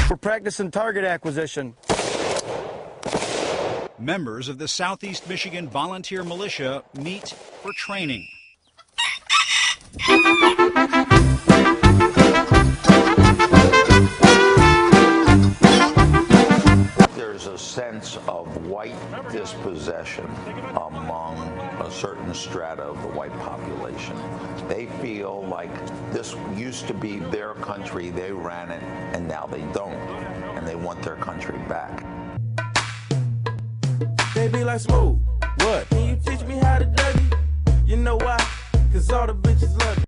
We're practicing target acquisition. Members of the Southeast Michigan Volunteer Militia meet for training. There's a sense of white dispossession among a certain strata of the white population. They feel like this used to be their country, they ran it, and now they don't, and they want their country back. They be like, Smooth, what? Can you teach me how to Doughie? You know why? Cause all the bitches love me.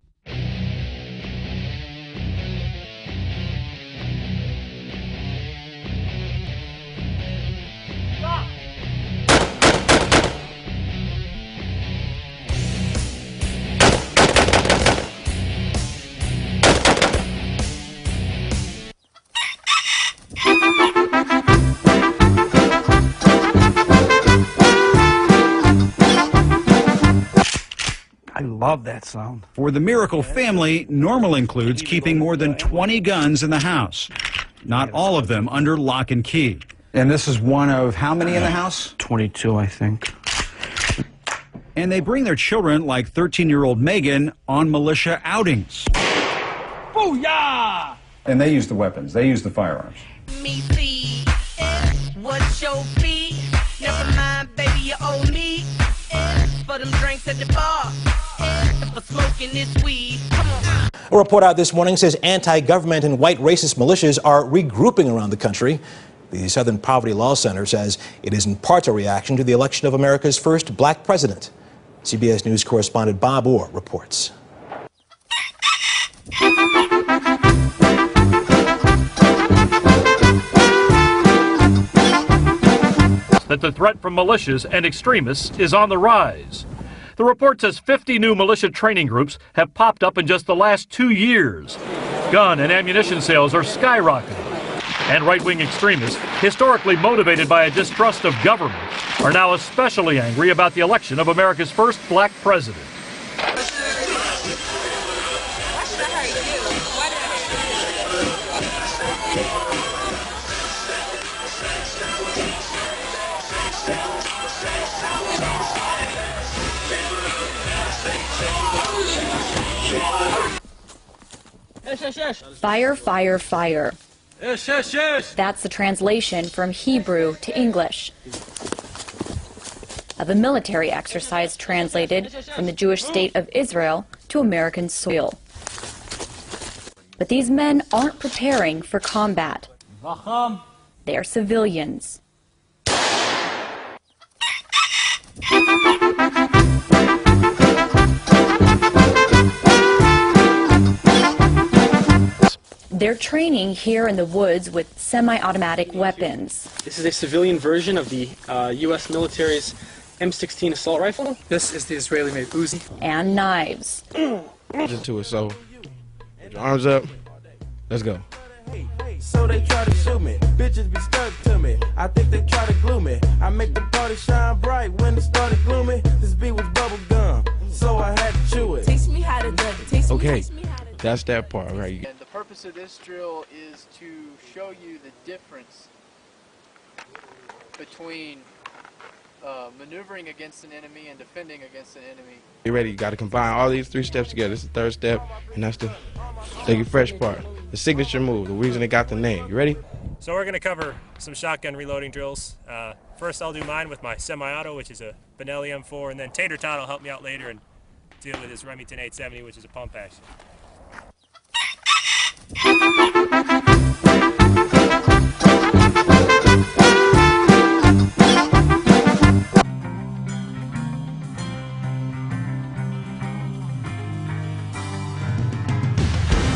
I love that sound. For the Miracle family, normal includes keeping more than 20 guns in the house. Not all of them under lock and key. And this is one of how many in the house? 22, I think. And they bring their children, like 13-year-old Megan, on militia outings. Booyah! And they use the weapons. They use the firearms. Me see, what's your fee? Never mind, baby, you owe me. For them drinks at the bar, for smoking this weed. Come on. A report out this morning says anti-government and white racist militias are regrouping around the country. The Southern Poverty Law Center says it is in part a reaction to the election of America's first black president. CBS News correspondent Bob Orr reports. That the threat from militias and extremists is on the rise. The report says 50 new militia training groups have popped up in just the last 2 years. Gun and ammunition sales are skyrocketing. And right-wing extremists, historically motivated by a distrust of government, are now especially angry about the election of America's first black president. Fire, fire, fire. That's the translation from Hebrew to English of a military exercise translated from the Jewish state of Israel to American soil. But these men aren't preparing for combat. They are civilians. They're training here in the woods with semi-automatic weapons. This is a civilian version of the U.S. military's M16 assault rifle. This is the Israeli-made Uzi. And knives. Into it, so put your arms up. Let's go. So they try to shoot me, bitches be stuck to me. I think they try to glue me. I make the party shine bright when it started gloomy. This beat was bubble gum, so I had to chew it. Teach me how to do it. Okay, that's that part, right? And the purpose of this drill is to show you the difference between maneuvering against an enemy and defending against an enemy. You ready? You got to combine all these 3 steps together. This is the third step, and that's the Take It Fresh part. The signature move, the reason it got the name. You ready? So we're going to cover some shotgun reloading drills. First I'll do mine with my semi-auto, which is a Benelli M4, and then Tater Tot will help me out later and deal with his Remington 870, which is a pump action.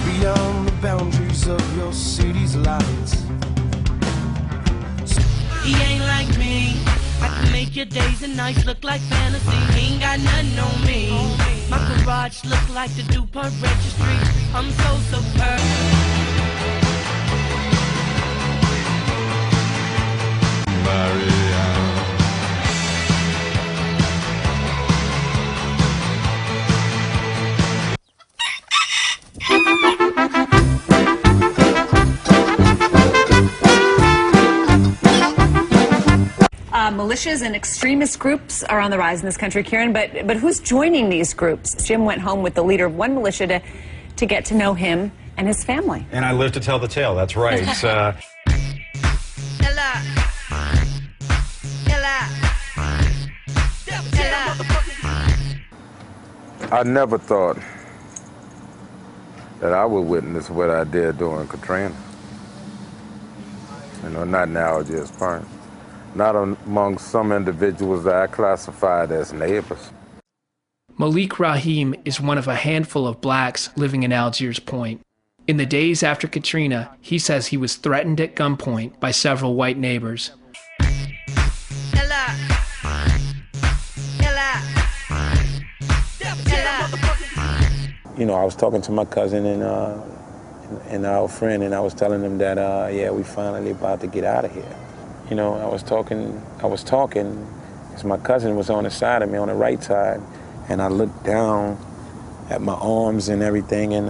Beyond the boundaries of your city's lights. He ain't like me. I can make your days and nights look like fantasy. He ain't got nothing on me. My garage look like the DuPont registry. I'm so superb. Maria, Militias and extremist groups are on the rise in this country, Kieran, but who's joining these groups? Jim went home with the leader of one militia to get to know him and his family. And I live to tell the tale, that's right. I never thought that I would witness what I did during Katrina. You know, not now, just parents. Not among some individuals that I classified as neighbors. Malik Rahim is one of a handful of blacks living in Algiers Point. In the days after Katrina, he says he was threatened at gunpoint by several white neighbors. You know, I was talking to my cousin and our friend, and I was telling them that, yeah, we finally about to get out of here. You know, I was talking, because my cousin was on the side of me, on the right side, and I looked down at my arms and everything, and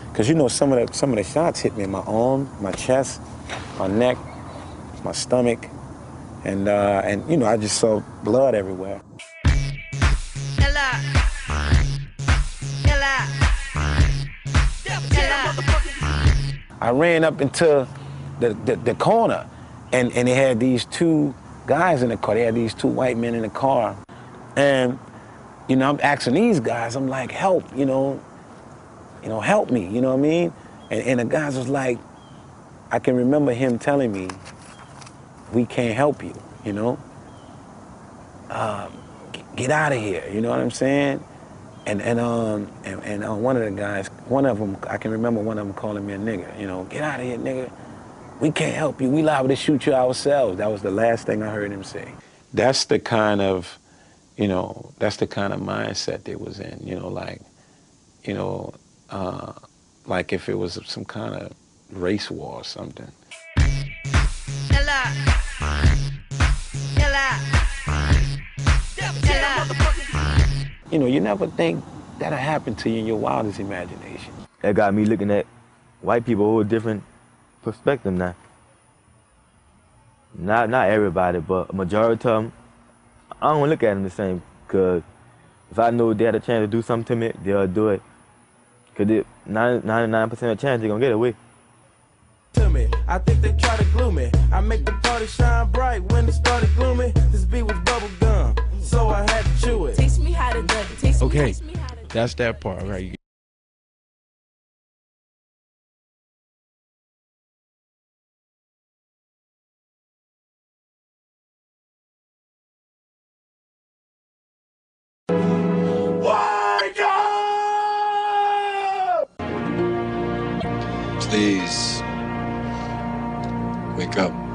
because you know, some of the shots hit me in my arm, my chest, my neck, my stomach, and you know, I just saw blood everywhere. I ran up into the corner, and they had these two guys in the car. They had these two white men in the car. And, you know, I'm asking these guys, I'm like, help, you know, help me, you know what I mean? And the guys was like, I can remember him telling me, we can't help you, you know? Get out of here, you know what I'm saying? And one of the guys, one of them, I can remember one of them calling me a nigger, you know, get out of here, nigga. We can't help you. We liable to shoot you ourselves. That was the last thing I heard him say. That's the kind of, you know, that's the kind of mindset they was in, you know, like if it was some kind of race war or something. You know, you never think that'll happen to you in your wildest imagination. That got me looking at white people a whole different perspective now. Not everybody, but a majority of them, I don't look at them the same, because if I know they had a chance to do something to me, they'll do it. Because 99% of the chance they're going to get away. I think they try to glue me. I make the party shine bright when it started gloomy. This beat was bubble gum, so I had to chew it. Teach me how to do it. Teach me, Okay, teach me how to do it. that's that part, right? Please, wake up.